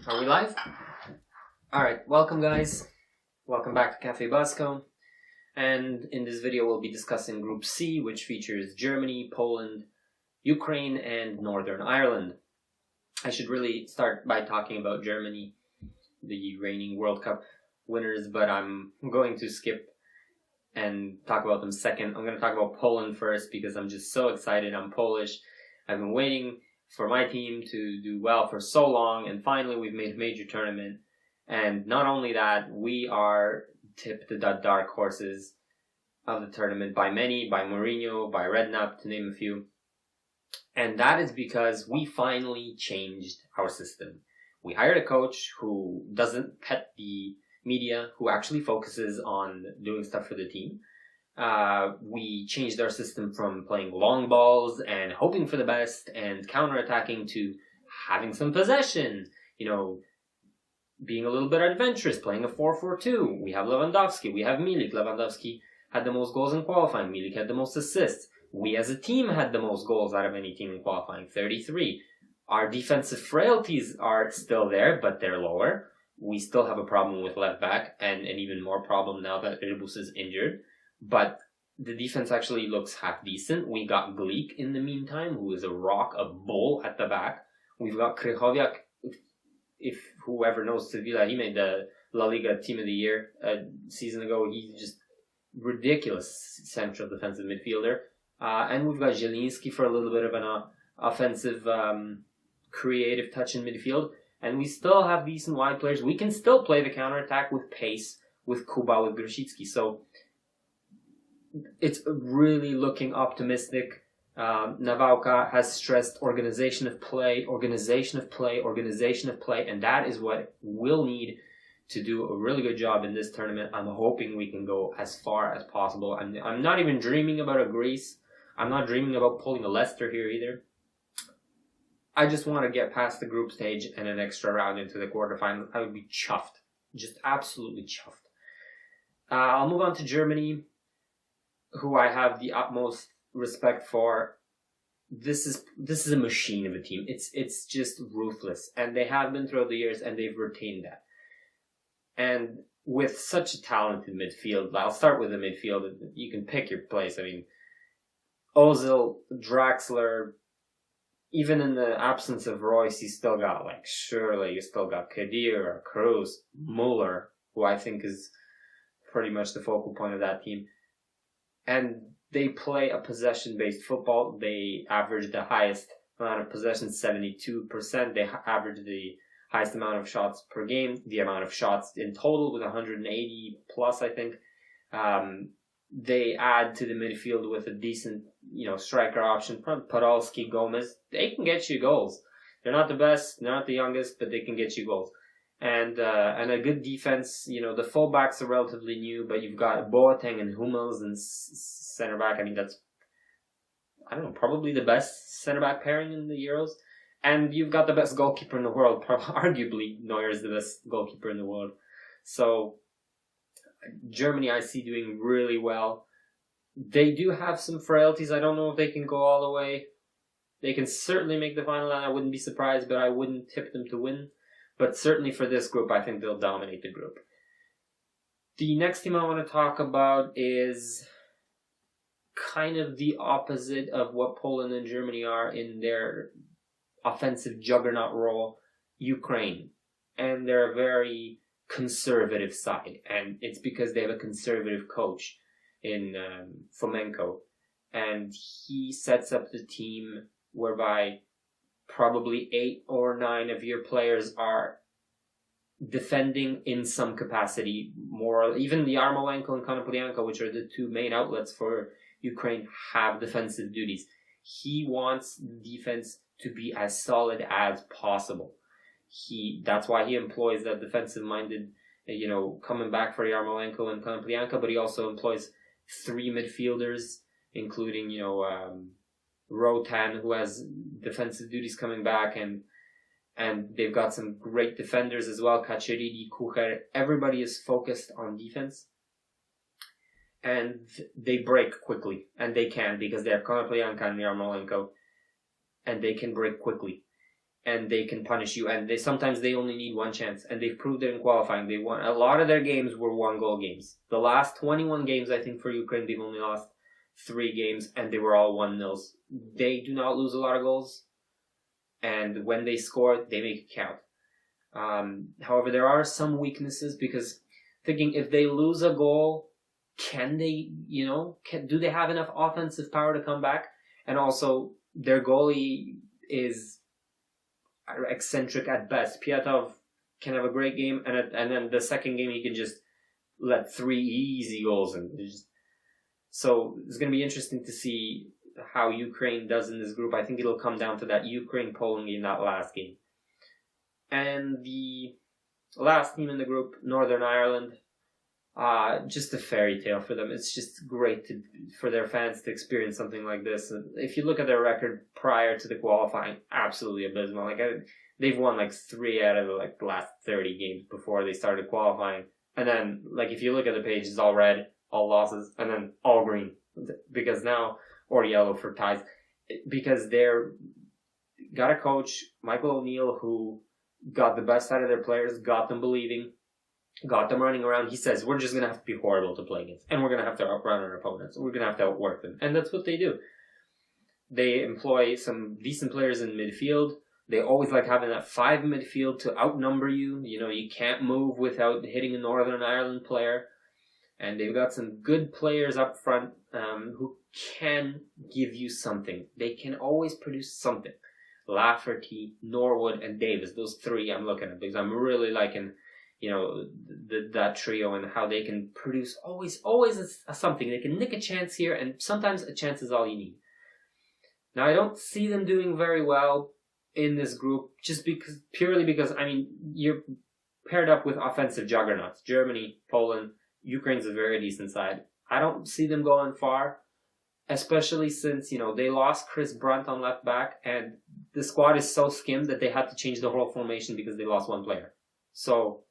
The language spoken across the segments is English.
Are we live? Alright, welcome guys. Welcome back to Cafe BuzzCo. And in this video we'll be discussing Group C, which features Germany, Poland, Ukraine, and Northern Ireland. I should really start by talking about Germany, the reigning World Cup winners, but I'm going to skip and talk about them second. I'm going to talk about Poland first because I'm just so excited. I'm Polish. I've been waiting for my team to do well for so long, and finally we've made a major tournament. And not only that, we are tipped the dark horses of the tournament by many, by Mourinho, by Redknapp, to name a few. And that is because we finally changed our system. We hired a coach who doesn't pet the media, who actually focuses on doing stuff for the team. We changed our system from playing long balls and hoping for the best and counterattacking to having some possession, being a little bit adventurous, playing a 4-4-2. We have Lewandowski, we have Milik. Lewandowski had the most goals in qualifying. Milik had the most assists. We as a team had the most goals out of any team in qualifying, 33. Our defensive frailties are still there, but they're lower. We still have a problem with left back, and an even more problem now that Ribus is injured. But the defense actually looks half decent. We got Glik in the meantime, who is a rock, a bull at the back. We've got Krychowiak. If whoever knows Sevilla, he made the La Liga Team of the Year a season ago. He's just ridiculous central defensive midfielder. And we've got Zielinski for a little bit of an offensive, creative touch in midfield. And we still have decent wide players. We can still play the counterattack with pace, with Kuba, with Grosicki. So it's really looking optimistic. Nawałka has stressed organization of play, and that is what we'll need to do a really good job in this tournament. I'm hoping we can go as far as possible. I'm not even dreaming about a Greece. I'm not dreaming about pulling a Leicester here either. I just want to get past the group stage and an extra round into the quarterfinals. I would be chuffed. Just absolutely chuffed. I'll move on to Germany, who I have the utmost respect for. This is a machine of a team. It's just ruthless, and they have been throughout the years, and they've retained that. And with such a talented midfield, I'll start with the midfield. You can pick your place. I mean, Ozil, Draxler. Even in the absence of Royce, you still got Shirley. You still got Khedira, Kroos, Muller, who I think is pretty much the focal point of that team. And they play a possession-based football. They average the highest amount of possessions, 72%. They average the highest amount of shots per game, the amount of shots in total with 180 plus, I think. They add to the midfield with a decent, striker option from Podolski, Gomez. They can get you goals. They're not the best, they're not the youngest, but they can get you goals. And a good defense. The fullbacks are relatively new, but you've got Boateng and Hummels and center back. I mean, that's, probably the best center back pairing in the Euros. And you've got the best goalkeeper in the world. Arguably, Neuer is the best goalkeeper in the world. So Germany, I see doing really well. They do have some frailties. I don't know if they can go all the way. They can certainly make the final, and I wouldn't be surprised, but I wouldn't tip them to win. But certainly for this group, I think they'll dominate the group. The next team I want to talk about is kind of the opposite of what Poland and Germany are in their offensive juggernaut role, Ukraine. And they're a very conservative side, and it's because they have a conservative coach in Fomenko, and he sets up the team whereby probably 8 or 9 of your players are defending in some capacity. More, even the Yarmolenko and Konoplyanka, which are the two main outlets for Ukraine, have defensive duties. He wants defense to be as solid as possible. That's why he employs that defensive-minded, coming back for Yarmolenko and Konoplyanka, but he also employs 3 midfielders, including, Rotan, who has defensive duties coming back, and they've got some great defenders as well, Kacheridi, Kucher. Everybody is focused on defense, and they break quickly, and they can, because they have Konoplyanka and Yarmolenko, and they can break quickly. and they can punish you. And sometimes they only need one chance, and they've proved it in qualifying. They won a lot of their games were 1-goal games. The last 21 games, I think, for Ukraine, they've only lost 3 games, and they were all 1-0. They do not lose a lot of goals, and when they score, they make it count. However, there are some weaknesses, because thinking if they lose a goal, can they, do they have enough offensive power to come back? And also, their goalie is eccentric at best. Piatov can have a great game, and then the second game he can just let 3 easy goals in. So it's going to be interesting to see how Ukraine does in this group. I think it'll come down to that Ukraine-Poland game, that last game. And the last team in the group, Northern Ireland, just a fairy tale for them. It's just great for their fans to experience something like this. And if you look at their record prior to the qualifying, absolutely abysmal. They've won 3 out of the last 30 games before they started qualifying. And then, if you look at the page, it's all red, all losses, and then all green. Because now, or yellow for ties. Because they're got a coach, Michael O'Neill, who got the best out of their players, got them believing, got them running around. He says, we're just going to have to be horrible to play against. And we're going to have to outrun our opponents. We're going to have to outwork them. And that's what they do. They employ some decent players in midfield. They always like having that 5 midfield to outnumber you. You can't move without hitting a Northern Ireland player. And they've got some good players up front who can give you something. They can always produce something. Lafferty, Norwood, and Davis. Those 3 I'm looking at because I'm really liking, that trio and how they can produce always something. They can nick a chance here, and sometimes a chance is all you need. Now, I don't see them doing very well in this group purely because you're paired up with offensive juggernauts. Germany, Poland, Ukraine's a very decent side. I don't see them going far, especially since, they lost Chris Brunt on left back, and the squad is so skimmed that they had to change the whole formation because they lost 1 player. So,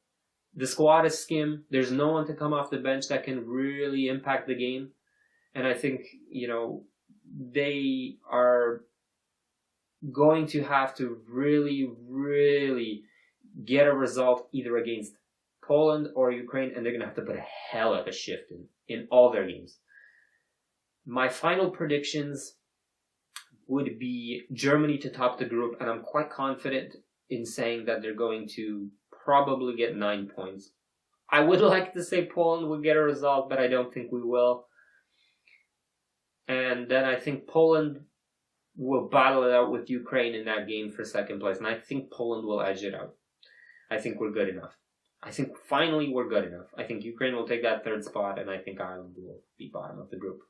the squad is skimmed. There's no one to come off the bench that can really impact the game. And I think, they are going to have to really, really get a result either against Poland or Ukraine, and they're going to have to put a hell of a shift in all their games. My final predictions would be Germany to top the group, and I'm quite confident in saying that they're going to probably get 9 points. I would like to say Poland will get a result, but I don't think we will. And then I think Poland will battle it out with Ukraine in that game for second place, and I think Poland will edge it out. I think we're good enough. I think finally we're good enough. I think Ukraine will take that 3rd spot, and I think Ireland will be bottom of the group.